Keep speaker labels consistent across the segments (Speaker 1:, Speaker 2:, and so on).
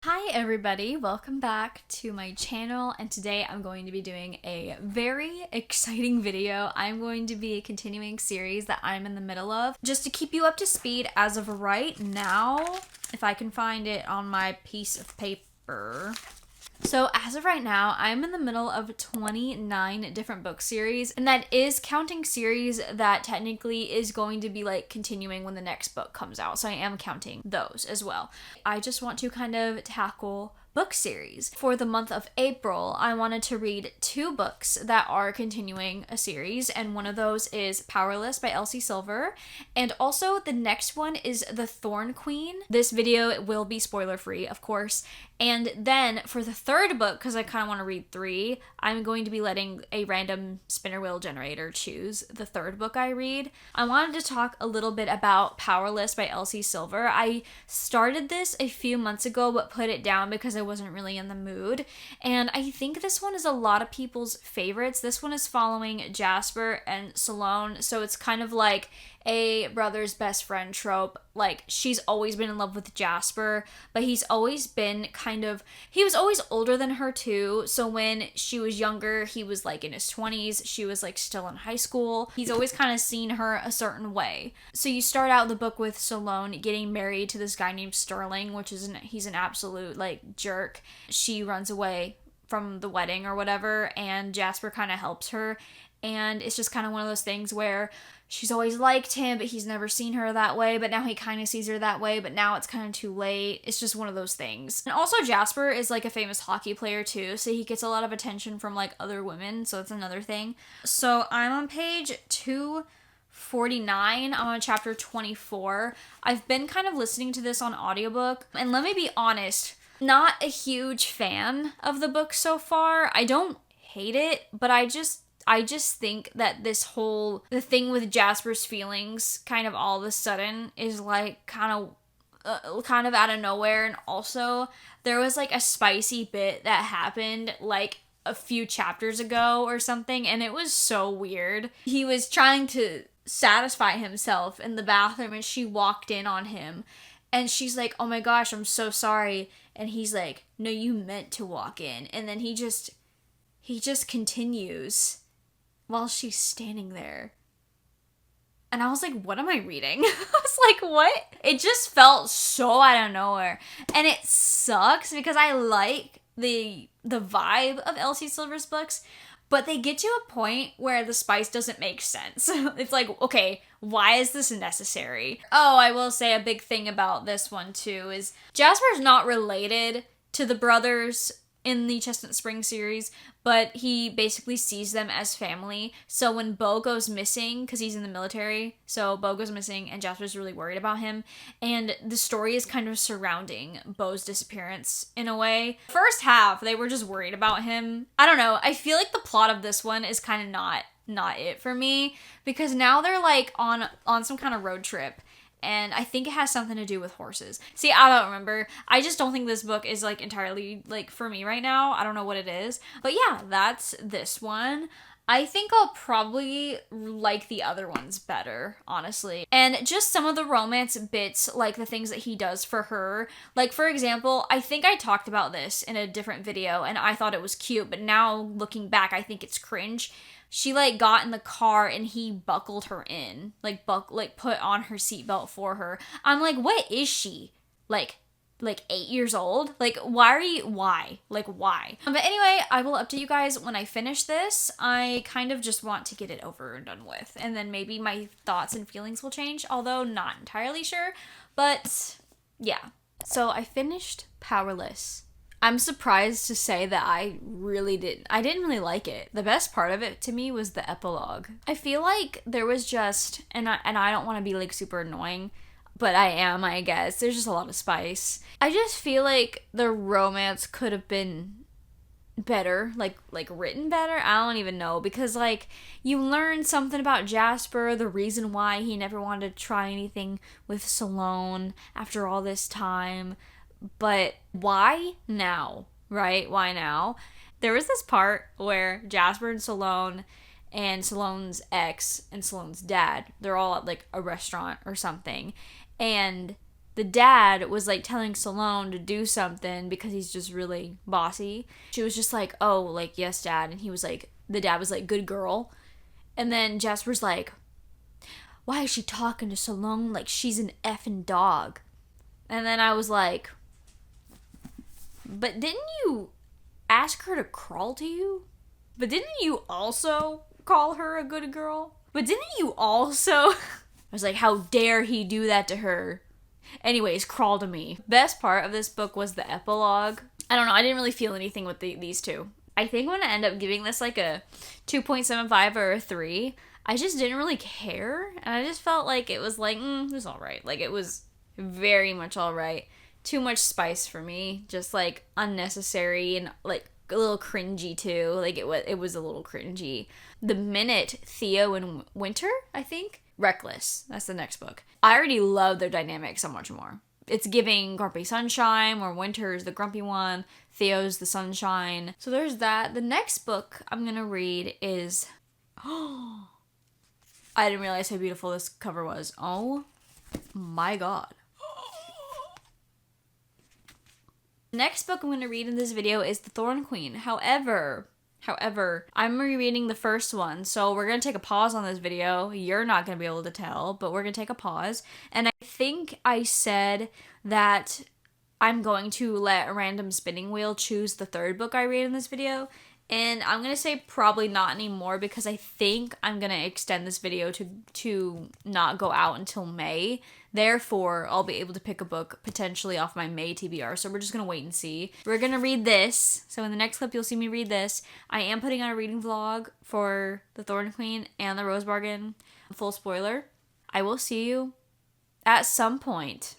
Speaker 1: Hi everybody, welcome back to my channel, and today I'm going to be doing a very exciting video. I'm going to be continuing a series that I'm in the middle of. Just to keep you up to speed, as of right now, if I can find it on my piece of paper. So as of right now, I'm in the middle of 29 different book series, and that is counting series that technically is going to be like continuing when the next book comes out. So I am counting those as well. I just want to kind of tackle book series. For the month of April, I wanted to read 2 books that are continuing a series, and one of those is Powerless by Elsie Silver, and also the next one is The Thorn Queen. This video will be spoiler free, of course. And then for the third book, because I kind of want to read 3, I'm going to be letting a random spinner wheel generator choose the third book I read. I wanted to talk a little bit about Powerless by Elsie Silver. I started this a few months ago but put it down because I wasn't really in the mood. And I think this one is a lot of people's favorites. This one is following Jasper and Sloane, so it's kind of like a brother's best friend trope. Like, she's always been in love with Jasper, but he was always older than her too. So when she was younger, he was like in his 20s, she was like still in high school. He's always kind of seen her a certain way. So you start out the book with Sloane getting married to this guy named Sterling, he's an absolute like jerk. She runs away from the wedding or whatever, and Jasper kind of helps her. And it's just kind of one of those things where she's always liked him, but he's never seen her that way, but now he kind of sees her that way, but now it's kind of too late. It's just one of those things. And also Jasper is like a famous hockey player too, so he gets a lot of attention from like other women, so it's another thing. So I'm on page 249. I'm on chapter 24. I've been kind of listening to this on audiobook, and let me be honest, not a huge fan of the book so far. I don't hate it, but I just think that the thing with Jasper's feelings kind of all of a sudden is like kind of out of nowhere. And also there was like a spicy bit that happened like a few chapters ago or something, and it was so weird. He was trying to satisfy himself in the bathroom, and she walked in on him, and she's like, "Oh my gosh, I'm so sorry." And he's like, "No, you meant to walk in." And then he just continues while she's standing there. And I was like, what am I reading? I was like, what? It just felt so out of nowhere. And it sucks because I like the vibe of Elsie Silver's books, but they get to a point where the spice doesn't make sense. It's like, okay, why is this necessary? Oh, I will say a big thing about this one too is Jasper's not related to the brothers in the Chestnut Spring series, but he basically sees them as family. So when Beau goes missing, because he's in the military, so Beau goes missing and Jasper's really worried about him, and the story is kind of surrounding Beau's disappearance in a way. First half, they were just worried about him. I don't know, I feel like the plot of this one is kind of not it for me, because now they're like on some kind of road trip, and I think it has something to do with horses. See, I don't remember. I just don't think this book is like entirely like for me right now. I don't know what it is. But yeah, that's this one. I think I'll probably like the other ones better, honestly. And just some of the romance bits, like the things that he does for her. Like, for example, I think I talked about this in a different video and I thought it was cute, but now looking back, I think it's cringe. She like got in the car and he buckled her in, like put on her seatbelt for her. I'm like, what is she? Like 8 years old? Like, why? Like, why? But anyway, I will update you guys when I finish this. I kind of just want to get it over and done with, and then maybe my thoughts and feelings will change, although not entirely sure. But yeah, so I finished Powerless. I'm surprised to say that I didn't really like it. The best part of it to me was the epilogue. I feel like there was just, and I don't want to be like super annoying, but I am, I guess. There's just a lot of spice. I just feel like the romance could have been better, like written better. I don't even know, because like you learn something about Jasper, the reason why he never wanted to try anything with Sloane after all this time. But why now, right? Why now? There was this part where Jasper and Sloane's ex and Sloane's dad, they're all at like a restaurant or something, and the dad was like telling Salome to do something because he's just really bossy. She was just like, oh, like, yes, dad. And he was like, the dad was like, good girl. And then Jasper's like, why is she talking to Salome like she's an effing dog? And then I was like, but didn't you ask her to crawl to you? But didn't you also call her a good girl? But didn't you also... I was like, how dare he do that to her? Anyways, crawl to me. Best part of this book was the epilogue. I don't know, I didn't really feel anything with these two. I think I'm gonna end up giving this like a 2.75 or a 3. I just didn't really care, and I just felt like it was like, it was alright. Like, it was very much alright. Too much spice for me. Just, like, unnecessary and, like, a little cringy, too. Like, it was a little cringy. The minute Theo and Winter, I think? Reckless. That's the next book. I already love their dynamic so much more. It's giving Grumpy Sunshine, where Winter's the grumpy one, Theo's the sunshine. So there's that. The next book I'm gonna read is... I didn't realize how beautiful this cover was. Oh my god. The next book I'm going to read in this video is The Thorn Queen. However, I'm rereading the first one, so we're going to take a pause on this video. You're not going to be able to tell, but we're going to take a pause. And I think I said that I'm going to let a random spinning wheel choose the third book I read in this video. And I'm going to say probably not anymore because I think I'm going to extend this video to not go out until May. Therefore, I'll be able to pick a book potentially off my May TBR. So we're just going to wait and see. We're going to read this. So in the next clip, you'll see me read this. I am putting on a reading vlog for The Thorn Queen and The Rose Bargain. Full spoiler. I will see you at some point.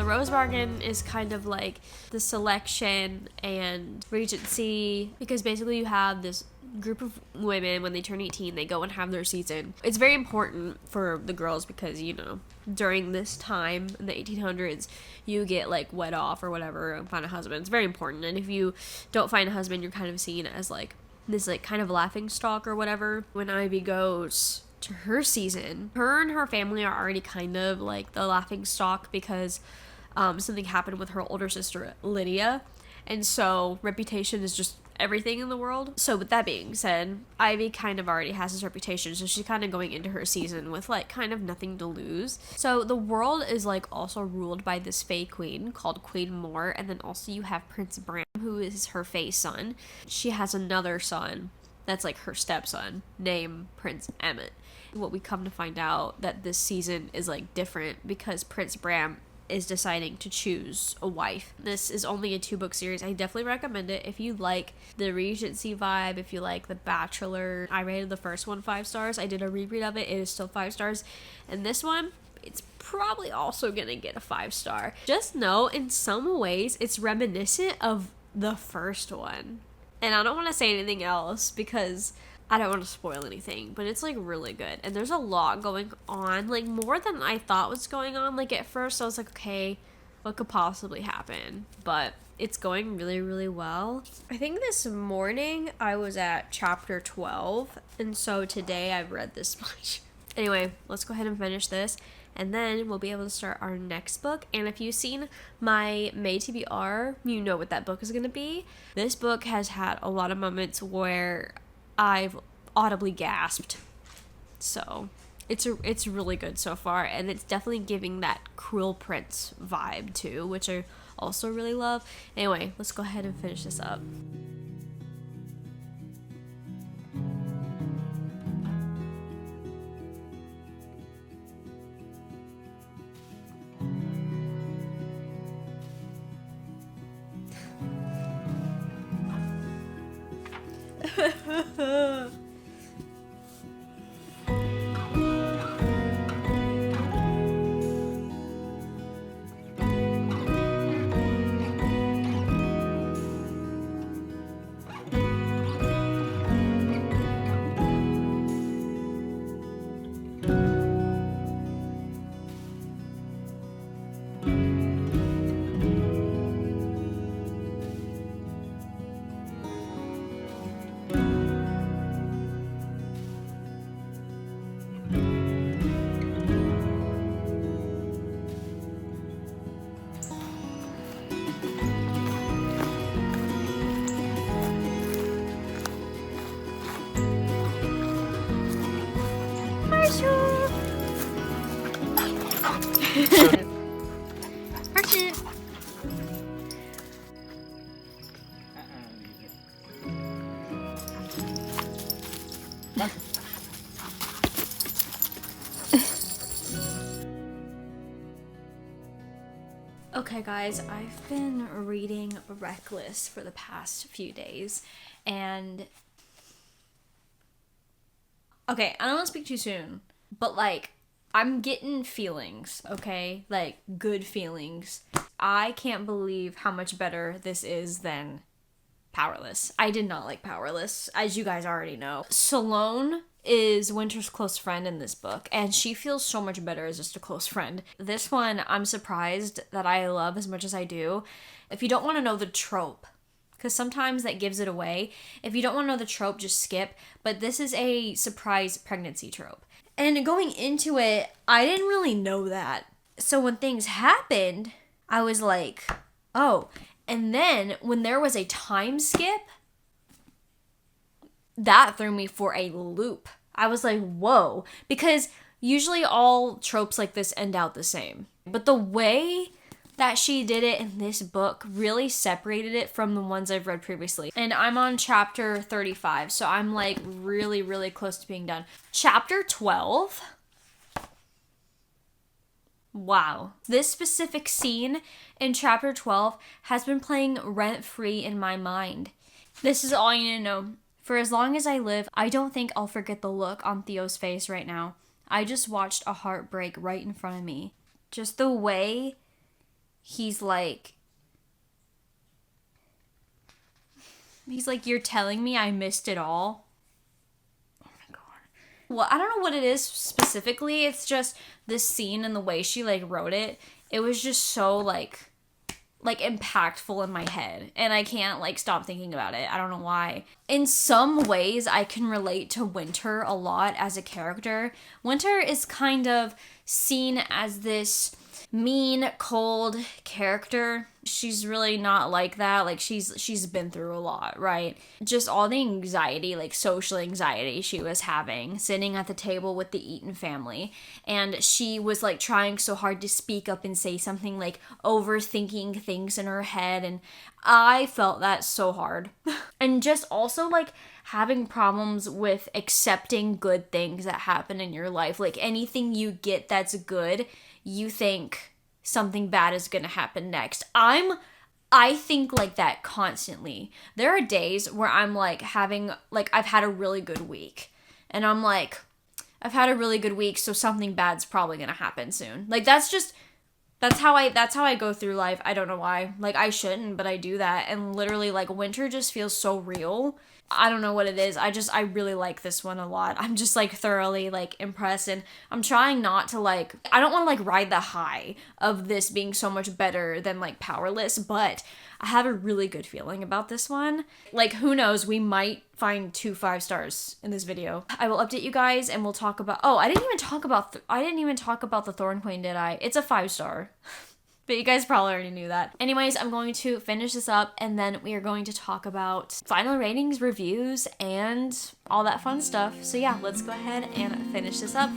Speaker 1: Rose Bargain is kind of like the selection and Regency, because basically you have this group of women, when they turn 18, they go and have their season. It's very important for the girls because, you know, during this time in the 1800s, you get like wed off or whatever and find a husband. It's very important. And if you don't find a husband, you're kind of seen as like this like kind of laughing stock or whatever. When Ivy goes to her season, her and her family are already kind of like the laughing stock because something happened with her older sister Lydia, and so reputation is just everything in the world. So with that being said, Ivy kind of already has this reputation, so she's kind of going into her season with like kind of nothing to lose. So the world is like also ruled by this Fae queen called Queen Moore, and then also you have Prince Bram, who is her Fae son. She has another son that's like her stepson named Prince Emmett. What we come to find out that this season is like different because Prince Bram is deciding to choose a wife. This is only a 2-book series. I definitely recommend it if you like the Regency vibe, if you like The Bachelor. I rated the first one 5 stars. I did a reread of it. It is still 5 stars. And this one, it's probably also gonna get a 5 star. Just know, in some ways, it's reminiscent of the first one. And I don't want to say anything else because I don't want to spoil anything, but it's like really good. And there's a lot going on, like more than I thought was going on. Like at first I was like, okay, what could possibly happen? But it's going really, really well. I think this morning I was at chapter 12, and so today I've read this much. Anyway, let's go ahead and finish this, and then we'll be able to start our next book. And if you've seen my May TBR, you know what that book is going to be. This book has had a lot of moments where I've audibly gasped. So it's really good so far, and it's definitely giving that Cruel Prince vibe too, which I also really love. Anyway, let's go ahead and finish this up. Okay guys, I've been reading Reckless for the past few days, and okay, I don't want to speak too soon, but like, I'm getting feelings, okay? Like, good feelings. I can't believe how much better this is than Powerless. I did not like Powerless, as you guys already know. Salone is Winter's close friend in this book, and she feels so much better as just a close friend. This one, I'm surprised that I love as much as I do. If you don't want to know the trope, because sometimes that gives it away. If you don't want to know the trope, just skip. But this is a surprise pregnancy trope. And going into it, I didn't really know that. So when things happened, I was like, oh. And then when there was a time skip, that threw me for a loop. I was like, whoa. Because usually all tropes like this end out the same. But the way that she did it in this book really separated it from the ones I've read previously. And I'm on chapter 35, so I'm like really, really close to being done. Chapter 12. Wow. This specific scene in chapter 12 has been playing rent-free in my mind. This is all you need to know. For as long as I live, I don't think I'll forget the look on Theo's face right now. I just watched a heart break right in front of me. Just the way he's like, you're telling me I missed it all? Oh my god. Well, I don't know what it is specifically. It's just this scene and the way she like wrote it. It was just so like impactful in my head, and I can't like stop thinking about it. I don't know why. In some ways, I can relate to Winter a lot as a character. Winter is kind of seen as this mean, cold character. She's really not like that. Like she's been through a lot, right? Just all the anxiety, like social anxiety she was having sitting at the table with the Eaton family, and she was like trying so hard to speak up and say something, like overthinking things in her head, and I felt that so hard. And just also like having problems with accepting good things that happen in your life. Like anything you get that's good, you think something bad is gonna happen next. I think like that constantly. There are days where I'm like having, like I've had a really good week, and I'm like, I've had a really good week, so something bad's probably gonna happen soon. Like that's how I go through life. I don't know why. Like I shouldn't, but I do that. And literally like Winter just feels so real. I don't know what it is. I really like this one a lot. I'm just like thoroughly like impressed, and I'm trying not to like, I don't want to like ride the high of this being so much better than like Powerless, but I have a really good feeling about this one. Like who knows, we might find 2 5 stars in this video. I will update you guys, and we'll talk about, oh, I didn't even talk about the Thorn Queen, did I? It's a 5-star. But you guys probably already knew that. Anyways, I'm going to finish this up, and then we are going to talk about final ratings, reviews, and all that fun stuff. So yeah, let's go ahead and finish this up.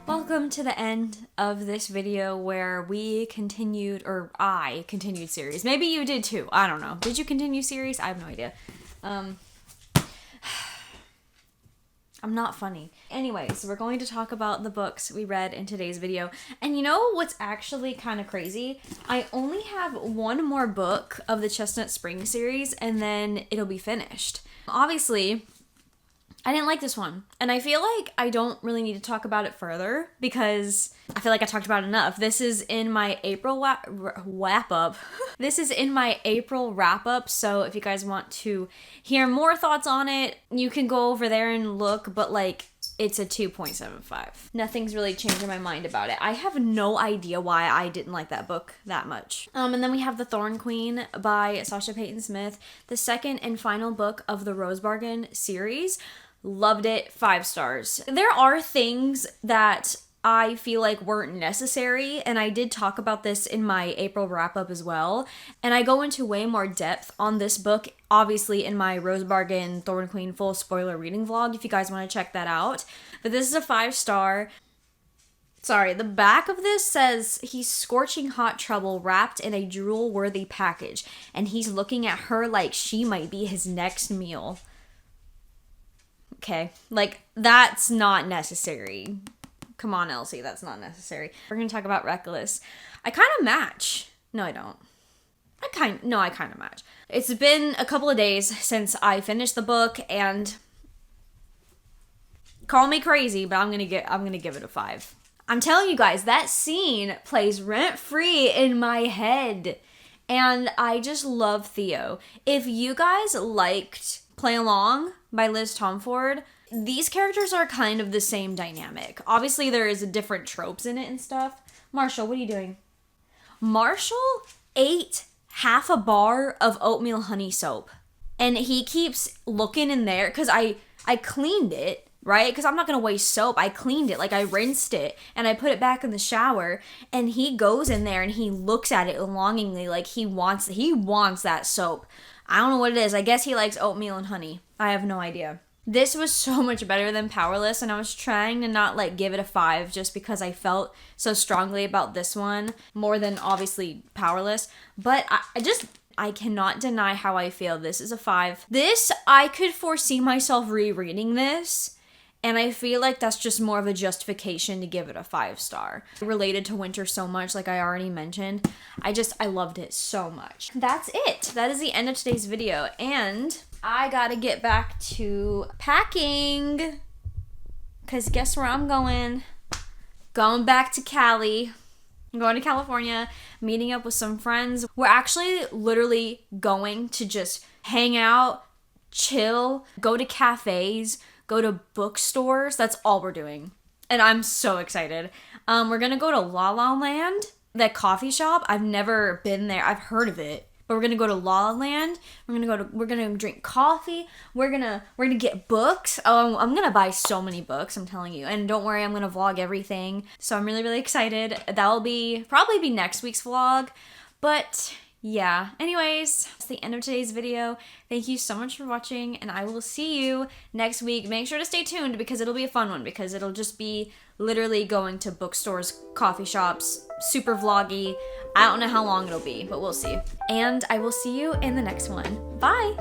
Speaker 1: Welcome to the end of this video where we continued, or I continued series. Maybe you did too. I don't know. Did you continue series? I have no idea. I'm not funny. Anyways, we're going to talk about the books we read in today's video. And you know what's actually kind of crazy? I only have one more book of the Chestnut Spring series, and then it'll be finished. Obviously, I didn't like this one, and I feel like I don't really need to talk about it further because I feel like I talked about it enough. This is in my April wrap up. This is in my April wrap up, so if you guys want to hear more thoughts on it, you can go over there and look, but like it's a 2.75. Nothing's really changed my mind about it. I have no idea why I didn't like that book that much. And then we have The Thorn Queen by Sasha Payton Smith, the second and final book of the Rose Bargain series. Loved it, 5 stars. There are things that I feel like weren't necessary, and I did talk about this in my April wrap-up as well, and I go into way more depth on this book, obviously in my Rose Bargain Thorn Queen full spoiler reading vlog, if you guys want to check that out. But this is a 5-star. Sorry, the back of this says he's scorching hot trouble wrapped in a drool-worthy package, and he's looking at her like she might be his next meal. Okay, like, that's not necessary. Come on, Elsie, that's not necessary. We're gonna talk about Reckless. I kind of match. No, I don't. I kind of match. It's been a couple of days since I finished the book, and call me crazy, but I'm gonna give it a 5. I'm telling you guys, that scene plays rent-free in my head, and I just love Theo. If you guys liked Play Along by Liz Tomford, these characters are kind of the same dynamic. Obviously, there is different tropes in it and stuff. Marshall, what are you doing? Marshall ate half a bar of oatmeal honey soap. And he keeps looking in there, because I cleaned it, right? Because I'm not going to waste soap. I cleaned it, like I rinsed it, and I put it back in the shower. And he goes in there and he looks at it longingly, like he wants that soap. I don't know what it is. I guess he likes oatmeal and honey. I have no idea. This was so much better than Powerless, and I was trying to not like give it a 5 just because I felt so strongly about this one more than obviously Powerless. But I cannot deny how I feel. This is a 5. This, I could foresee myself rereading this, and I feel like that's just more of a justification to give it a 5-star. Related to winter so much, like I already mentioned. I loved it so much. That's it. That is the end of today's video, and I gotta get back to packing, because guess where I'm going? Going back to Cali. I'm going to California, meeting up with some friends. We're actually literally going to just hang out, chill, go to cafes, go to bookstores. That's all we're doing. And I'm so excited. We're gonna go to La La Land, that coffee shop. I've never been there. I've heard of it. But we're gonna go to La La Land. We're gonna drink coffee. We're gonna get books. Oh, I'm gonna buy so many books, I'm telling you. And don't worry, I'm gonna vlog everything. So I'm really, really excited. That'll probably be next week's vlog. But yeah, anyways, that's the end of today's video. Thank you so much for watching, and I will see you next week. Make sure to stay tuned, because it'll be a fun one, because it'll just be literally going to bookstores, coffee shops, super vloggy. I don't know how long it'll be, but we'll see. And I will see you in the next one. Bye!